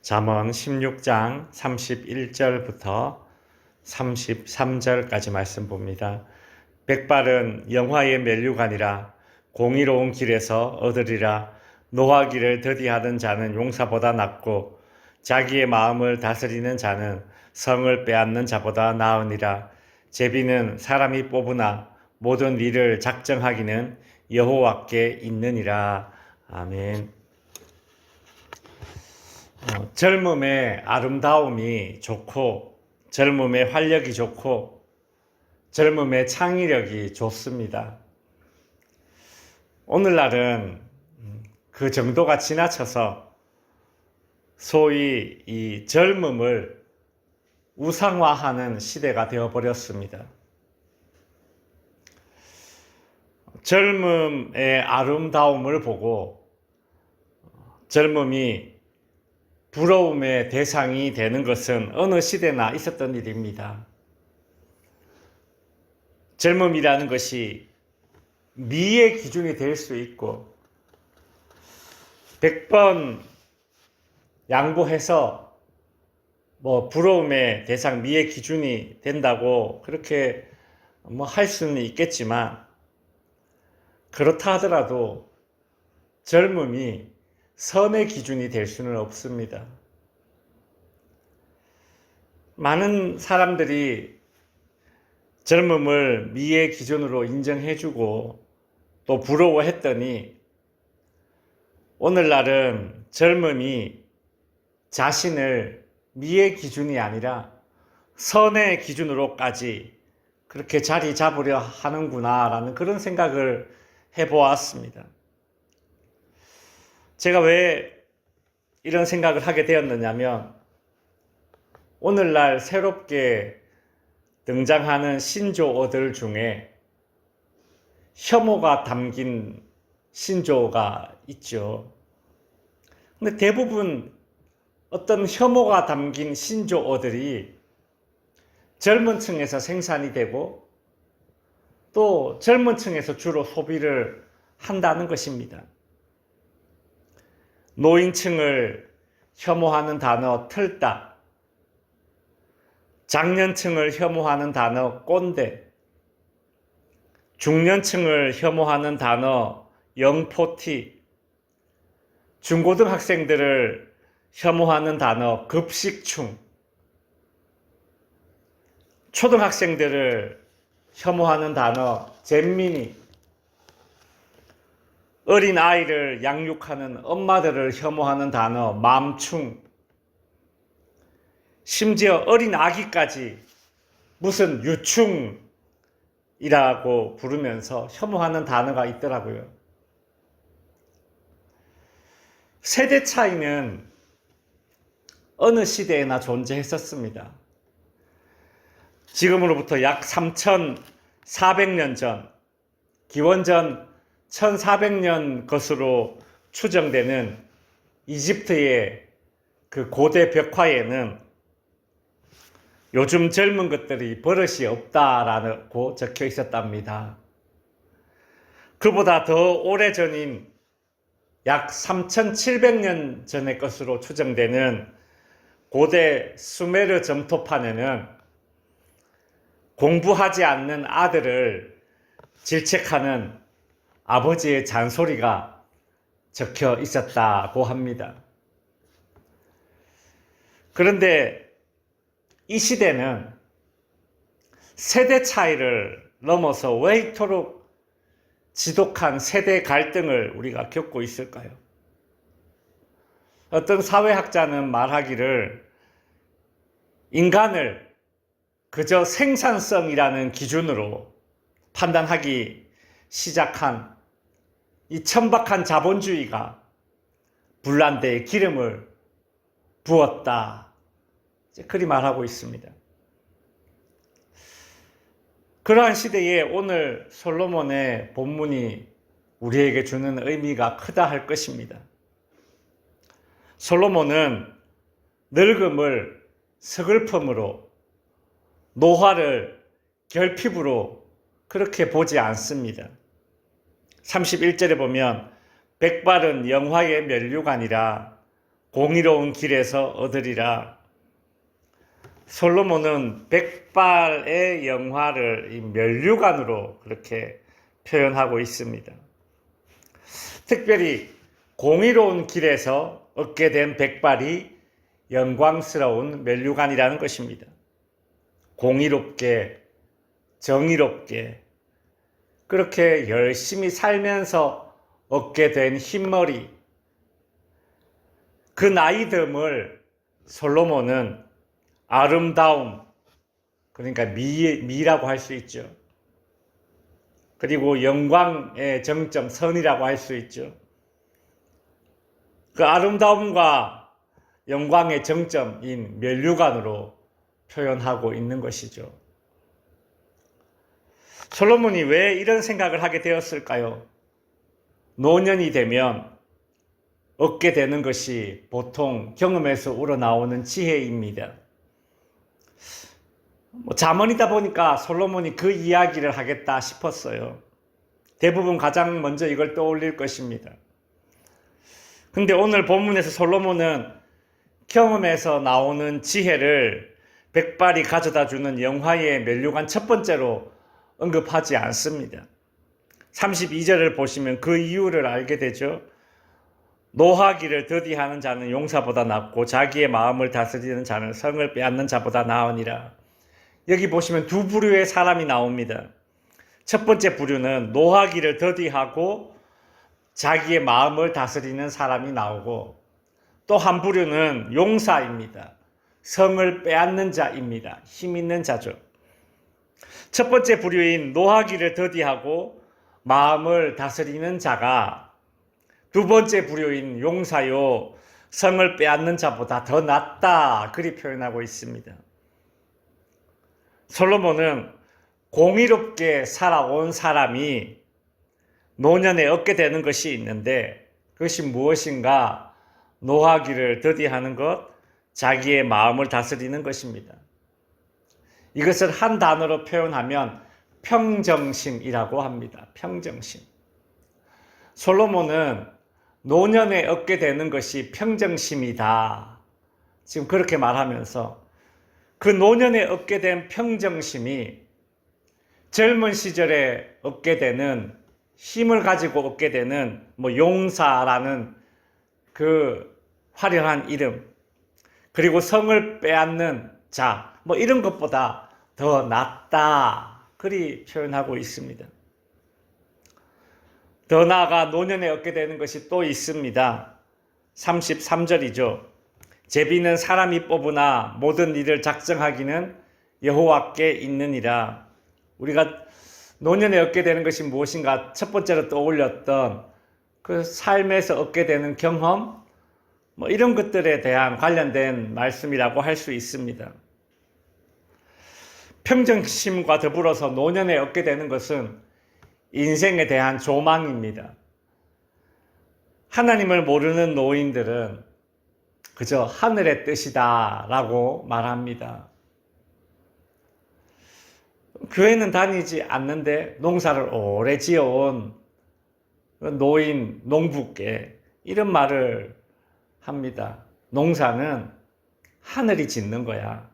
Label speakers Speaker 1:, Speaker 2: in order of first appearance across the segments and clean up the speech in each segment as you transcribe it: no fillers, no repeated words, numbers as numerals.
Speaker 1: 잠언 16장 31절부터 33절까지 말씀 봅니다. 백발은 영화의 면류관이라 공의로운 길에서 얻으리라. 노하기를 더디하는 자는 용사보다 낫고 자기의 마음을 다스리는 자는 성을 빼앗는 자보다 나으니라. 제비는 사람이 뽑으나 모든 일을 작정하기는 여호와께 있느니라. 아멘. 젊음의 아름다움이 좋고 젊음의 활력이 좋고 젊음의 창의력이 좋습니다. 오늘날은 그 정도가 지나쳐서 소위 이 젊음을 우상화하는 시대가 되어버렸습니다. 젊음의 아름다움을 보고 젊음이 부러움의 대상이 되는 것은 어느 시대나 있었던 일입니다. 젊음이라는 것이 미의 기준이 될 수 있고 100번 양보해서 부러움의 대상, 미의 기준이 된다고 그렇게 할 수는 있겠지만 그렇다 하더라도 젊음이 선의 기준이 될 수는 없습니다. 많은 사람들이 젊음을 미의 기준으로 인정해주고 또 부러워했더니 오늘날은 젊음이 자신을 미의 기준이 아니라 선의 기준으로까지 그렇게 자리 잡으려 하는구나라는 그런 생각을 해보았습니다. 제가 왜 이런 생각을 하게 되었느냐면 오늘날 새롭게 등장하는 신조어들 중에 혐오가 담긴 신조어가 있죠. 근데 대부분 어떤 혐오가 담긴 신조어들이 젊은 층에서 생산이 되고 또 젊은 층에서 주로 소비를 한다는 것입니다. 노인층을 혐오하는 단어 틀딱, 장년층을 혐오하는 단어 꼰대, 중년층을 혐오하는 단어 영포티, 중고등학생들을 혐오하는 단어 급식충, 초등학생들을 혐오하는 단어 잼민이, 어린 아이를 양육하는 엄마들을 혐오하는 단어 맘충, 심지어 어린 아기까지 무슨 유충이라고 부르면서 혐오하는 단어가 있더라고요. 세대 차이는 어느 시대에나 존재했었습니다. 지금으로부터 약 3,400년 전, 기원전 1400년 것으로 추정되는 이집트의 그 고대 벽화에는 요즘 젊은 것들이 버릇이 없다라고 적혀 있었답니다. 그보다 더 오래전인 약 3700년 전의 것으로 추정되는 고대 수메르 점토판에는 공부하지 않는 아들을 질책하는 아버지의 잔소리가 적혀 있었다고 합니다. 그런데 이 시대는 세대 차이를 넘어서 왜 이토록 지독한 세대 갈등을 우리가 겪고 있을까요? 어떤 사회학자는 말하기를 인간을 그저 생산성이라는 기준으로 판단하기 시작한 이 천박한 자본주의가 불난대에 기름을 부었다. 그리 말하고 있습니다. 그러한 시대에 오늘 솔로몬의 본문이 우리에게 주는 의미가 크다 할 것입니다. 솔로몬은 늙음을 서글픔으로, 노화를 결핍으로 그렇게 보지 않습니다. 31절에 보면 백발은 영화의 면류관이라 공의로운 길에서 얻으리라. 솔로몬은 백발의 영화를 이 면류관으로 그렇게 표현하고 있습니다. 특별히 공의로운 길에서 얻게 된 백발이 영광스러운 면류관이라는 것입니다. 공의롭게, 정의롭게, 그렇게 열심히 살면서 얻게 된 흰머리, 그 나이듦을 솔로몬은 아름다움, 그러니까 미라고 할 수 있죠. 그리고 영광의 정점, 선이라고 할 수 있죠. 그 아름다움과 영광의 정점인 면류관으로 표현하고 있는 것이죠. 솔로몬이 왜 이런 생각을 하게 되었을까요? 노년이 되면 얻게 되는 것이 보통 경험에서 우러나오는 지혜입니다. 잠언이다 보니까 솔로몬이 그 이야기를 하겠다 싶었어요. 대부분 가장 먼저 이걸 떠올릴 것입니다. 근데 오늘 본문에서 솔로몬은 경험에서 나오는 지혜를 백발이 가져다 주는 영화의 면류관 첫 번째로 언급하지 않습니다. 32절을 보시면 그 이유를 알게 되죠. 노하기를 더디하는 자는 용사보다 낫고 자기의 마음을 다스리는 자는 성을 빼앗는 자보다 나으니라. 여기 보시면 두 부류의 사람이 나옵니다. 첫 번째 부류는 노하기를 더디하고 자기의 마음을 다스리는 사람이 나오고, 또 한 부류는 용사입니다. 성을 빼앗는 자입니다. 힘 있는 자죠. 첫 번째 부류인 노하기를 더디하고 마음을 다스리는 자가 두 번째 부류인 용사요 성을 빼앗는 자보다 더 낫다, 그리 표현하고 있습니다. 솔로몬은 공의롭게 살아온 사람이 노년에 얻게 되는 것이 있는데, 그것이 무엇인가? 노하기를 더디하는 것, 자기의 마음을 다스리는 것입니다. 이것을 한 단어로 표현하면 평정심이라고 합니다. 평정심. 솔로몬은 노년에 얻게 되는 것이 평정심이다, 지금 그렇게 말하면서 그 노년에 얻게 된 평정심이 젊은 시절에 얻게 되는 힘을 가지고 얻게 되는 용사라는 그 화려한 이름, 그리고 성을 빼앗는 자, 이런 것보다 더 낫다, 그리 표현하고 있습니다. 더 나아가 노년에 얻게 되는 것이 또 있습니다. 33절이죠. 제비는 사람이 뽑으나 모든 일을 작정하기는 여호와께 있느니라. 우리가 노년에 얻게 되는 것이 무엇인가? 첫 번째로 떠올렸던 그 삶에서 얻게 되는 경험, 이런 것들에 대한 관련된 말씀이라고 할 수 있습니다. 평정심과 더불어서 노년에 얻게 되는 것은 인생에 대한 조망입니다. 하나님을 모르는 노인들은 그저 하늘의 뜻이다 라고 말합니다. 교회는 다니지 않는데 농사를 오래 지어온 노인, 농부께 이런 말을 합니다. 농사는 하늘이 짓는 거야.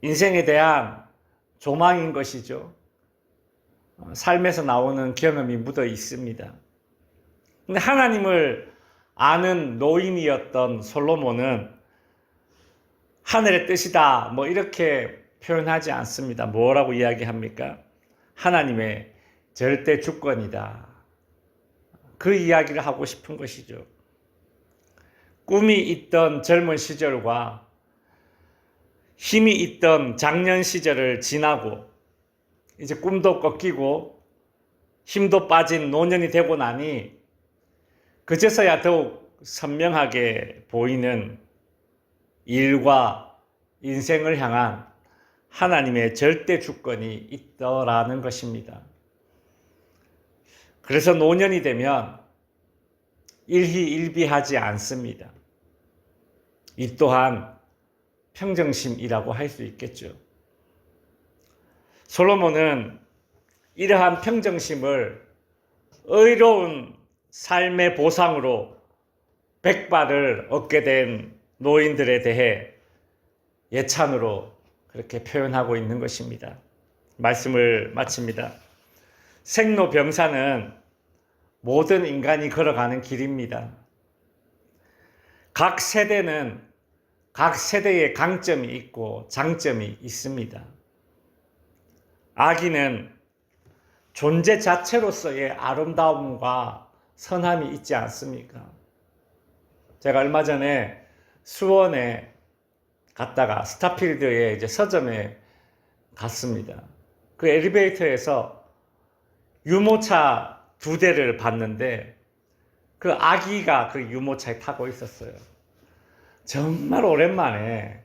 Speaker 1: 인생에 대한 조망인 것이죠. 삶에서 나오는 경험이 묻어 있습니다. 근데 하나님을 아는 노인이었던 솔로몬은 하늘의 뜻이다, 이렇게 표현하지 않습니다. 뭐라고 이야기합니까? 하나님의 절대 주권이다. 그 이야기를 하고 싶은 것이죠. 꿈이 있던 젊은 시절과 힘이 있던 장년 시절을 지나고 이제 꿈도 꺾이고 힘도 빠진 노년이 되고 나니 그제서야 더욱 선명하게 보이는 일과 인생을 향한 하나님의 절대 주권이 있더라는 것입니다. 그래서 노년이 되면 일희일비하지 않습니다. 이 또한 평정심이라고 할 수 있겠죠. 솔로몬은 이러한 평정심을 의로운 삶의 보상으로 백발을 얻게 된 노인들에 대해 예찬으로 그렇게 표현하고 있는 것입니다. 말씀을 마칩니다. 생로병사는 모든 인간이 걸어가는 길입니다. 각 세대는 각 세대의 강점이 있고 장점이 있습니다. 아기는 존재 자체로서의 아름다움과 선함이 있지 않습니까? 제가 얼마 전에 수원에 갔다가 스타필드에 이제 서점에 갔습니다. 그 엘리베이터에서 유모차 2대를 봤는데 그 아기가 그 유모차에 타고 있었어요. 정말 오랜만에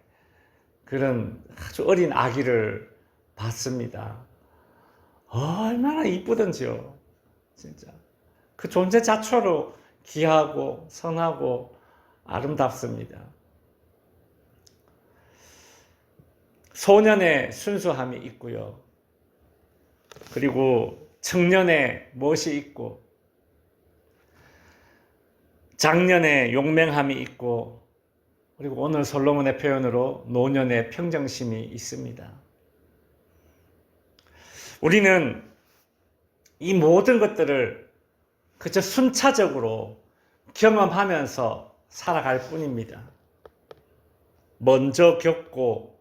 Speaker 1: 그런 아주 어린 아기를 봤습니다. 얼마나 이쁘던지요. 진짜. 그 존재 자체로 귀하고 선하고 아름답습니다. 소년의 순수함이 있고요. 그리고 청년의 멋이 있고 장년의 용맹함이 있고 그리고 오늘 솔로몬의 표현으로 노년의 평정심이 있습니다. 우리는 이 모든 것들을 그저 순차적으로 경험하면서 살아갈 뿐입니다. 먼저 겪고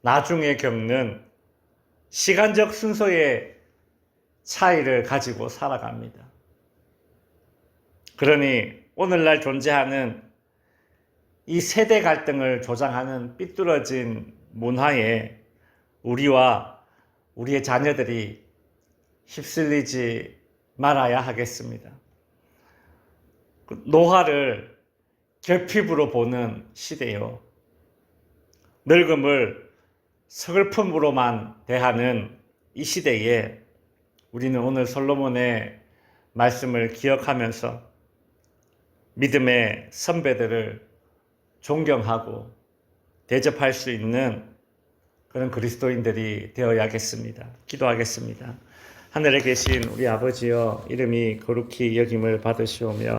Speaker 1: 나중에 겪는 시간적 순서의 차이를 가지고 살아갑니다. 그러니 오늘날 존재하는 이 세대 갈등을 조장하는 삐뚤어진 문화에 우리와 우리의 자녀들이 휩쓸리지 말아야 하겠습니다. 노화를 결핍으로 보는 시대요. 늙음을 서글픔으로만 대하는 이 시대에 우리는 오늘 솔로몬의 말씀을 기억하면서 믿음의 선배들을 존경하고 대접할 수 있는 그런 그리스도인들이 되어야겠습니다. 기도하겠습니다. 하늘에 계신 우리 아버지여, 이름이 거룩히 여김을 받으시오며